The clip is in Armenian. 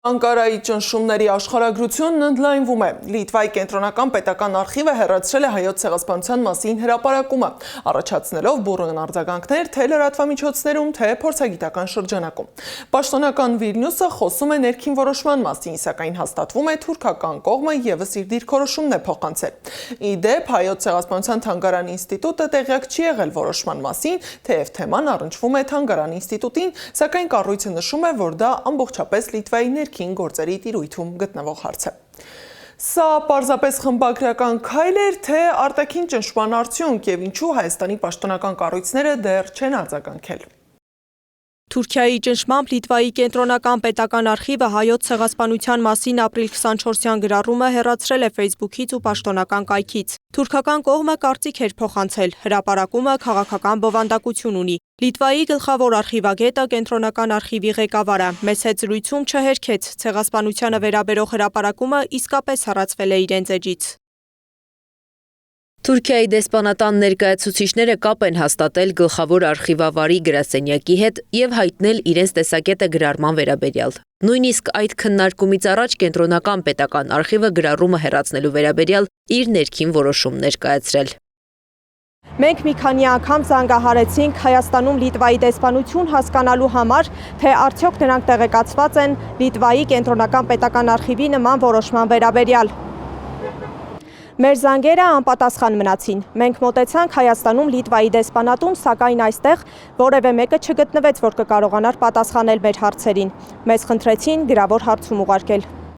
Անկարայի ճնշումների աշխարհագրությունն ընդլայնվում է։ Լիտվայի կենտրոնական պետական արխիվը հեռացրել է հայոց ցեղասպանության մասին հրապարակումը, առաջացնելով բուռն արձագանքներ թե լրատվամիջոցներում, թե փորձագիտական շրջանակում։ Պաշտոնական Վիլնյուսը խոսում է ներքին որոշման մասին, սակայն հաստատվում է թուրքական կողմը ևս իր դիրքորոշումն է փոխանցել։ Ի դեպ, հայոց ցեղասպանության թանգարանի ինստիտուտը տեղյակ չի եղել որոշման մասին, թեև թեման առնչվում է թանգարանի ինստիտուտին, սակայն կառույցը նշում է, որ դա ամբողջապես Լիտվայի ներքին գործերի տիրույթում գտնվող հարց է։ Սա պարզապես խմբագրական քայլ էր, թե արտաքին ճնշման արդյունք եւ ինչու Հայաստանի պաշտոնական կառույցները դեռ չեն արձագանքել։ Թուրքիայի ճնշմամբ Լիտվայի կենտրոնական պետական արխիվը հայոց ցեղասպանության մասին ապրիլ 24-յան գրառումը հեռացրել է Facebook-ից ու պաշտոնական կայքից։ Թուրքական կողմը կարծիք էր փոխանցել, հրապարակումը քաղաքական բովանդակություն ունի։ Լիտվայի գլխավոր արխիվագետը կենտրոնական արխիվի ղեկավարը մեծ հետ զրույցում չհերքեց, ցեղասպանությանը վերաբերող հրապարակումը իսկապես հեռացվել է իրենց էջից։ Թուրքիայի դեսպանատան ներկայացուցիչները կապ են հաստատել գլխավոր արխիվավարի գրասենյակի հետ եւ հայտնել իրենց տեսակետը գրառման վերաբերյալ։ Նույնիսկ այդ քննարկումից առաջ կենտրոնական պետական արխիվը գրառումը հեռացնելու վերաբերյալ իր ներքին որոշում ներկայացրել։ Մենք մի քանի անգամ զանգահարեցինք Հայաստանում Լիտվայի դեսպանություն հասկանալու համար, թե արդյոք նրանք տեղեկացված են Լիտվայի կենտրոնական պետական արխիվի նման որոշման վերաբերյալ։ Մեր զանգերը անպատասխան մնացին։ Մենք մոտեցանք Հայաստանում Լիտվայի դեսպանատուն, սակայն այստեղ որևէ մեկը չգտնվեց, որ կկարողանար պատասխանել մեր հարցերին։ Մեզ խնդրեցին գրավոր հարցում ուղարկել։